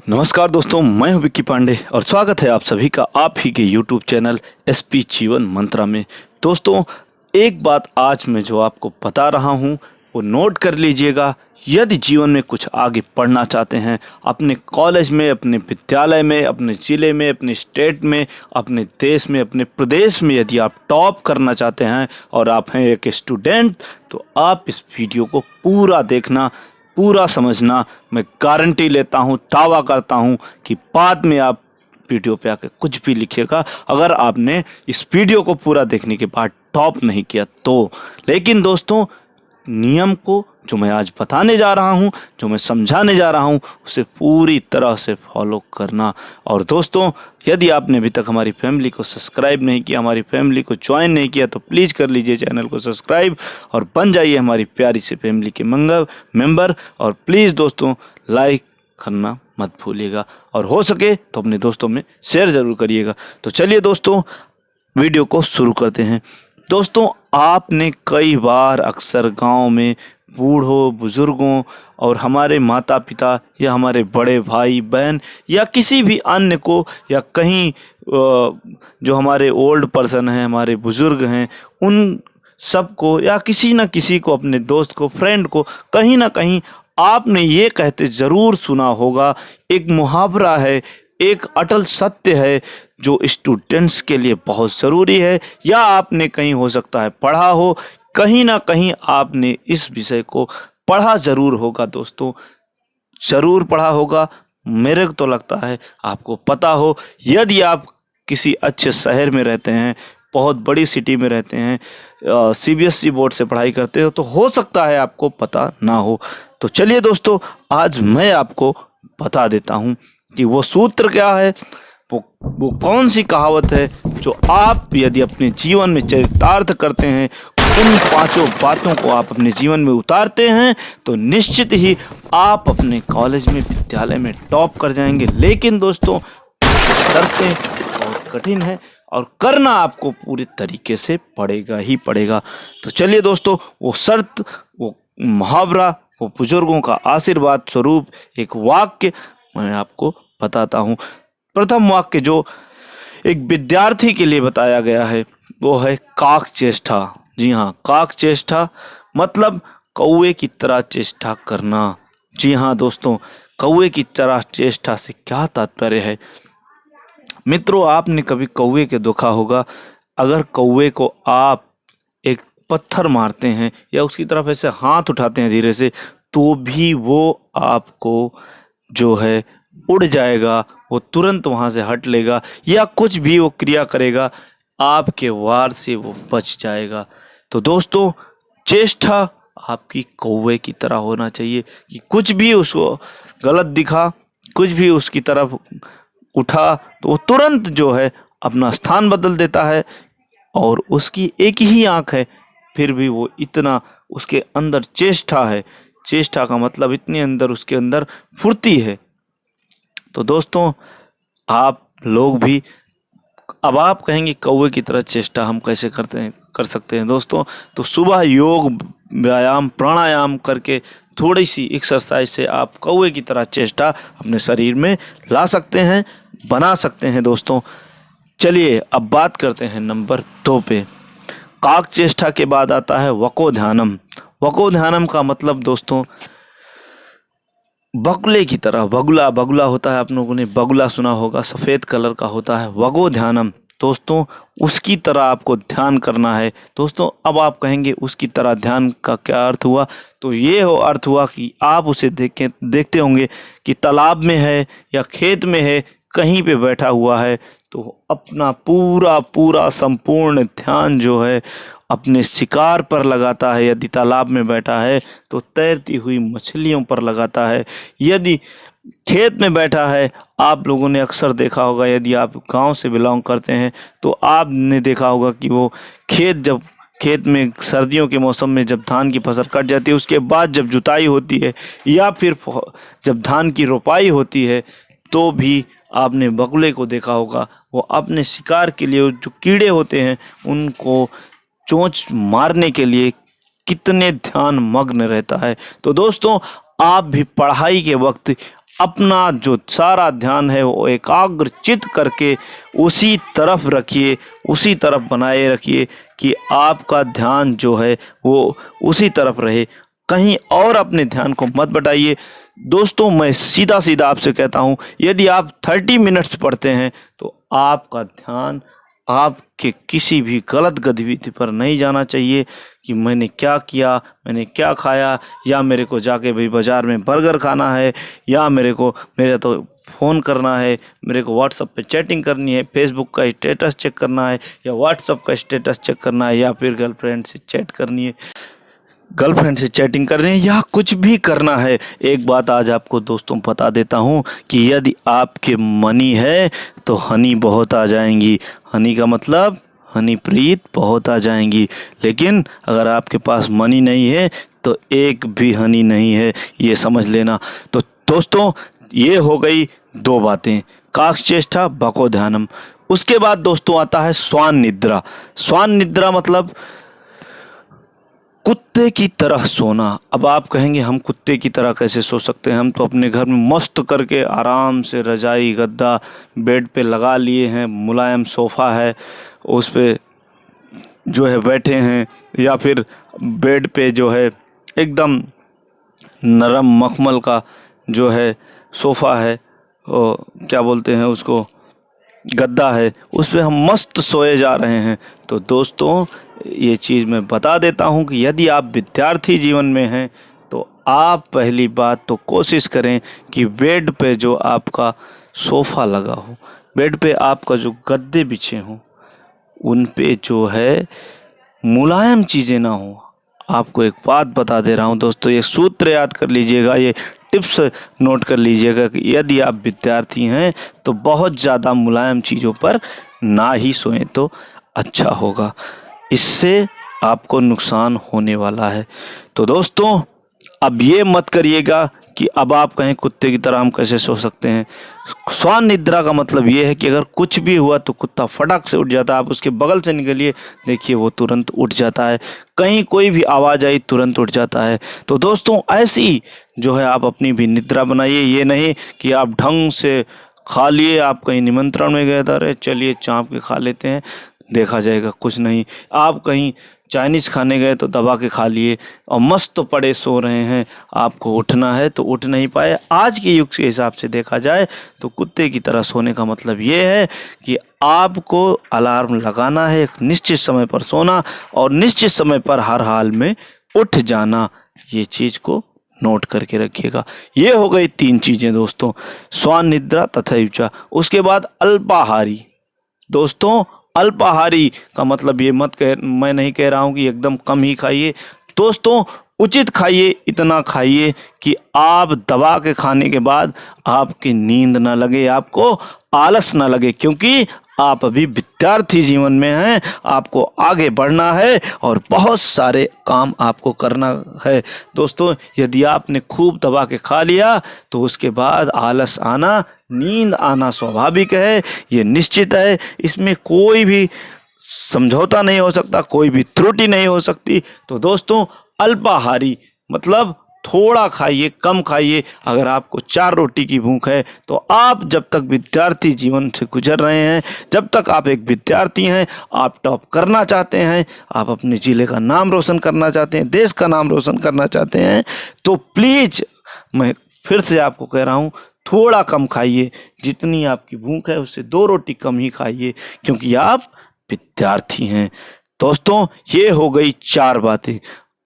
नमस्कार दोस्तों, मैं हूं विक्की पांडे और स्वागत है आप सभी का आप ही के YouTube चैनल एसपी जीवन मंत्रा में। दोस्तों, एक बात आज मैं जो आपको बता रहा हूं वो नोट कर लीजिएगा। यदि जीवन में कुछ आगे पढ़ना चाहते हैं, अपने कॉलेज में, अपने विद्यालय में, अपने ज़िले में, अपने स्टेट में, अपने देश में, अपने प्रदेश में यदि आप टॉप करना चाहते हैं और आप हैं एक स्टूडेंट, तो आप इस वीडियो को पूरा देखना, पूरा समझना। मैं गारंटी लेता हूँ, दावा करता हूँ कि बाद में आप वीडियो पे आके कुछ भी लिखिएगा अगर आपने इस वीडियो को पूरा देखने के बाद टॉप नहीं किया तो। लेकिन दोस्तों, नियम को जो मैं आज बताने जा रहा हूँ, जो मैं समझाने जा रहा हूँ, उसे पूरी तरह से फॉलो करना। और दोस्तों, यदि आपने अभी तक हमारी फैमिली को सब्सक्राइब नहीं किया, हमारी फैमिली को ज्वाइन नहीं किया, तो प्लीज़ कर लीजिए चैनल को सब्सक्राइब और बन जाइए हमारी प्यारी सी फैमिली के मेंबर। और प्लीज़ दोस्तों, लाइक करना मत भूलिएगा और हो सके तो अपने दोस्तों में शेयर ज़रूर करिएगा। तो चलिए दोस्तों, वीडियो को शुरू करते हैं। दोस्तों, आपने कई बार अक्सर गांव में बूढ़ों बुज़ुर्गों और हमारे माता पिता या हमारे बड़े भाई बहन या किसी भी अन्य को या कहीं जो हमारे ओल्ड पर्सन हैं, हमारे बुज़ुर्ग हैं, उन सबको या किसी न किसी को, अपने दोस्त को, फ्रेंड को, कहीं ना कहीं आपने ये कहते ज़रूर सुना होगा। एक मुहावरा है, एक अटल सत्य है जो स्टूडेंट्स के लिए बहुत ज़रूरी है, या आपने कहीं हो सकता है पढ़ा हो, कहीं ना कहीं आपने इस विषय को पढ़ा ज़रूर होगा। दोस्तों, ज़रूर पढ़ा होगा। मेरे को तो लगता है आपको पता हो। यदि आप किसी अच्छे शहर में रहते हैं, बहुत बड़ी सिटी में रहते हैं, CBSE बोर्ड से पढ़ाई करते हो, तो हो सकता है आपको पता ना हो। तो चलिए दोस्तों, आज मैं आपको बता देता हूँ कि वो सूत्र क्या है, वो कौन सी कहावत है जो आप यदि अपने जीवन में चरितार्थ करते हैं, उन पांचों बातों को आप अपने जीवन में उतारते हैं, तो निश्चित ही आप अपने कॉलेज में, विद्यालय में टॉप कर जाएंगे। लेकिन दोस्तों, शर्तें बहुत कठिन है और करना आपको पूरी तरीके से पड़ेगा ही पड़ेगा। तो चलिए दोस्तों, वो शर्त, वो मुहावरा, वो बुजुर्गों का आशीर्वाद स्वरूप एक वाक्य मैं आपको बताता हूँ। प्रथम वाक्य जो एक विद्यार्थी के लिए बताया गया है वो है काक चेष्टा। जी हाँ, काक चेष्टा मतलब कौवे की तरह चेष्टा करना। जी हाँ दोस्तों, कौवे की तरह चेष्टा से क्या तात्पर्य है? मित्रों, आपने कभी कौवे के देखा होगा। अगर कौवे को आप एक पत्थर मारते हैं या उसकी तरफ ऐसे हाथ उठाते हैं धीरे से, तो भी वो आपको जो है उड़ जाएगा, वो तुरंत वहाँ से हट लेगा, या कुछ भी वो क्रिया करेगा, आपके वार से वो बच जाएगा। तो दोस्तों, चेष्टा आपकी कौवे की तरह होना चाहिए कि कुछ भी उसको गलत दिखा, कुछ भी उसकी तरफ उठा, तो वो तुरंत जो है अपना स्थान बदल देता है। और उसकी एक ही आँख है, फिर भी वो इतना उसके अंदर चेष्टा है। चेष्टा का मतलब इतनी अंदर उसके अंदर फुर्ती है। तो दोस्तों, आप लोग भी, अब आप कहेंगे कौवे की तरह चेष्टा हम कैसे कर सकते हैं दोस्तों? तो सुबह योग, व्यायाम, प्राणायाम करके थोड़ी सी एक्सरसाइज से आप कौवे की तरह चेष्टा अपने शरीर में ला सकते हैं, बना सकते हैं दोस्तों। चलिए अब बात करते हैं नंबर 2 पे। काक चेष्टा के बाद आता है वको ध्यानम। वको ध्यानम का मतलब दोस्तों, बगुले की तरह, बगुला होता है, आप लोगों ने बगुला सुना होगा, सफ़ेद कलर का होता है। वगो ध्यानम दोस्तों, उसकी तरह आपको ध्यान करना है। दोस्तों, अब आप कहेंगे उसकी तरह ध्यान का क्या अर्थ हुआ? तो ये अर्थ हुआ कि आप उसे देखते होंगे कि तालाब में है या खेत में है, कहीं पे बैठा हुआ है, तो अपना पूरा संपूर्ण ध्यान जो है अपने शिकार पर लगाता है। यदि तालाब में बैठा है तो तैरती हुई मछलियों पर लगाता है। यदि खेत में बैठा है, आप लोगों ने अक्सर देखा होगा, यदि आप गांव से बिलोंग करते हैं तो आपने देखा होगा कि वो खेत में सर्दियों के मौसम में जब धान की फसल कट जाती है, उसके बाद जब जुताई होती है या फिर जब धान की रोपाई होती है, तो भी आपने बगुले को देखा होगा। वो अपने शिकार के लिए जो कीड़े होते हैं उनको चोंच मारने के लिए कितने ध्यान मग्न रहता है। तो दोस्तों, आप भी पढ़ाई के वक्त अपना जो सारा ध्यान है वो एकाग्रचित करके उसी तरफ रखिए, उसी तरफ बनाए रखिए कि आपका ध्यान जो है वो उसी तरफ रहे, कहीं और अपने ध्यान को मत बढ़ाइए। दोस्तों मैं सीधा सीधा आपसे कहता हूँ, यदि आप 30 मिनट्स पढ़ते हैं तो आपका ध्यान आपके किसी भी गलत गतिविधि पर नहीं जाना चाहिए कि मैंने क्या किया, मैंने क्या खाया, या मेरे को जाके भाई बाज़ार में बर्गर खाना है, या मेरा तो फ़ोन करना है, मेरे को व्हाट्सएप पे चैटिंग करनी है, फेसबुक का स्टेटस चेक करना है, या व्हाट्सएप का स्टेटस चेक करना है, या फिर गर्लफ्रेंड से चैटिंग करनी है, या कुछ भी करना है। एक बात आज आपको दोस्तों बता देता हूँ कि यदि आपके मनी है तो हनी बहुत आ जाएंगी। हनी का मतलब हनीप्रीत बहुत आ जाएंगी। लेकिन अगर आपके पास मनी नहीं है तो एक भी हनी नहीं है, ये समझ लेना। तो दोस्तों ये हो गई 2 बातें, काकचेष्टा भको ध्यानम। उसके बाद दोस्तों आता है स्वान निद्रा। स्वान निद्रा मतलब कुत्ते की तरह सोना। अब आप कहेंगे हम कुत्ते की तरह कैसे सो सकते हैं, हम तो अपने घर में मस्त करके आराम से रजाई गद्दा बेड पे लगा लिए हैं, मुलायम सोफ़ा है उस पे जो है बैठे हैं, या फिर बेड पे जो है एकदम नरम मखमल का जो है सोफ़ा है, क्या बोलते हैं उसको, गद्दा है, उस पे हम मस्त सोए जा रहे हैं। तो दोस्तों ये चीज़ मैं बता देता हूँ कि यदि आप विद्यार्थी जीवन में हैं तो आप पहली बात तो कोशिश करें कि बेड पे जो आपका सोफ़ा लगा हो, बेड पे आपका जो गद्दे बिछे हों, उन पे जो है मुलायम चीज़ें ना हो। आपको एक बात बता दे रहा हूँ दोस्तों, ये सूत्र याद कर लीजिएगा, ये टिप्स नोट कर लीजिएगा कि यदि आप विद्यार्थी हैं तो बहुत ज़्यादा मुलायम चीज़ों पर ना ही सोएं तो अच्छा होगा, इससे आपको नुकसान होने वाला है। तो दोस्तों अब ये मत करिएगा कि अब आप कहें कुत्ते की तरह हम कैसे सो सकते हैं। स्वान निद्रा का मतलब ये है कि अगर कुछ भी हुआ तो कुत्ता फटाक से उठ जाता है, आप उसके बगल से निकलिए, देखिए वो तुरंत उठ जाता है, कहीं कोई भी आवाज़ आई तुरंत उठ जाता है। तो दोस्तों ऐसी जो है आप अपनी भी निद्रा बनाइए। ये नहीं कि आप ढंग से खा लिए, आप कहीं निमंत्रण में गए, अरे चलिए चाँप के खा लेते हैं, देखा जाएगा कुछ नहीं। आप कहीं चाइनीज़ खाने गए तो दबा के खा लिए और मस्त पड़े सो रहे हैं, आपको उठना है तो उठ नहीं पाए। आज के युग के हिसाब से देखा जाए तो कुत्ते की तरह सोने का मतलब ये है कि आपको अलार्म लगाना है, एक निश्चित समय पर सोना और निश्चित समय पर हर हाल में उठ जाना। ये चीज़ को नोट करके रखिएगा। ये हो गई 3 चीज़ें दोस्तों, स्वान निद्रा तथा ऊर्जा। उसके बाद अल्पाहारी। दोस्तों अल्पाहारी का मतलब ये मैं नहीं कह रहा हूँ कि एकदम कम ही खाइए। दोस्तों उचित खाइए, इतना खाइए कि आप दबा के खाने के बाद आपकी नींद ना लगे, आपको आलस ना लगे, क्योंकि आप अभी विद्यार्थी जीवन में हैं, आपको आगे बढ़ना है और बहुत सारे काम आपको करना है। दोस्तों यदि आपने खूब दबा के खा लिया तो उसके बाद आलस आना, नींद आना स्वाभाविक है, ये निश्चित है, इसमें कोई भी समझौता नहीं हो सकता, कोई भी त्रुटि नहीं हो सकती। तो दोस्तों अल्पाहारी मतलब थोड़ा खाइए, कम खाइए। अगर आपको 4 रोटी की भूख है तो आप जब तक विद्यार्थी जीवन से गुजर रहे हैं, जब तक आप एक विद्यार्थी हैं, आप टॉप करना चाहते हैं, आप अपने ज़िले का नाम रोशन करना चाहते हैं, देश का नाम रोशन करना चाहते हैं, तो प्लीज़ मैं फिर से आपको कह रहा हूँ थोड़ा कम खाइए। जितनी आपकी भूख है उससे 2 रोटी कम ही खाइए, क्योंकि आप विद्यार्थी हैं। दोस्तों ये हो गई 4 बातें।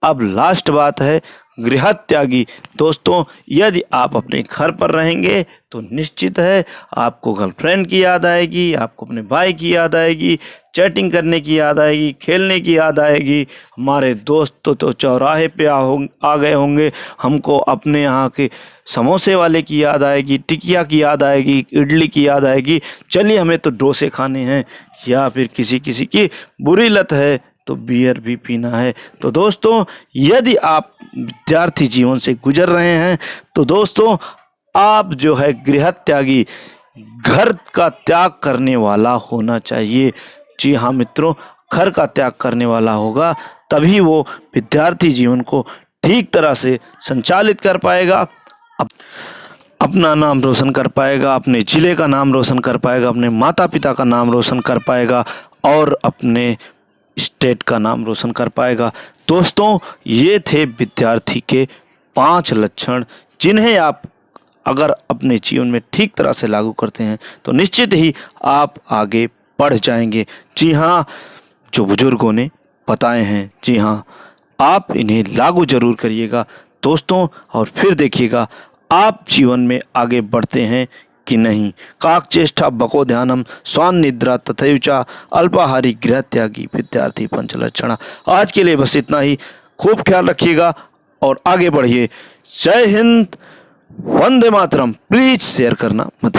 अब लास्ट बात है गृह त्यागी। दोस्तों यदि आप अपने घर पर रहेंगे तो निश्चित है आपको गर्लफ्रेंड की याद आएगी, आपको अपने भाई की याद आएगी, चैटिंग करने की याद आएगी, खेलने की याद आएगी। हमारे दोस्त तो चौराहे पे आ गए होंगे, हमको अपने यहाँ के समोसे वाले की याद आएगी, टिकिया की याद आएगी, इडली की याद आएगी। चलिए हमें तो डोसे खाने हैं, या फिर किसी की बुरी लत है तो बियर भी पीना है। तो दोस्तों यदि आप विद्यार्थी जीवन से गुजर रहे हैं तो दोस्तों आप जो है गृह त्यागी, घर का त्याग करने वाला होना चाहिए। जी हाँ मित्रों, घर का त्याग करने वाला होगा तभी वो विद्यार्थी जीवन को ठीक तरह से संचालित कर पाएगा। अपना नाम रोशन कर पाएगा, अपने ज़िले का नाम रोशन कर पाएगा, अपने माता पिता का नाम रोशन कर पाएगा और अपने स्टेट का नाम रोशन कर पाएगा। दोस्तों, ये थे विद्यार्थी के 5 लक्षण, जिन्हें आप अगर अपने जीवन में ठीक तरह से लागू करते हैं तो निश्चित ही आप आगे बढ़ जाएंगे। जी हाँ, जो बुजुर्गों ने बताए हैं, जी हाँ, आप इन्हें लागू जरूर करिएगा दोस्तों, और फिर देखिएगा आप जीवन में आगे बढ़ते हैं कि नहीं। काकचेष्टा बको ध्यानम स्वान निद्रा तथैवच अल्पाहारी गृह त्यागी विद्यार्थी पंचलक्षणा। आज के लिए बस इतना ही। खूब ख्याल रखिएगा और आगे बढ़िए। जय हिंद, वंदे मातरम। प्लीज शेयर करना मत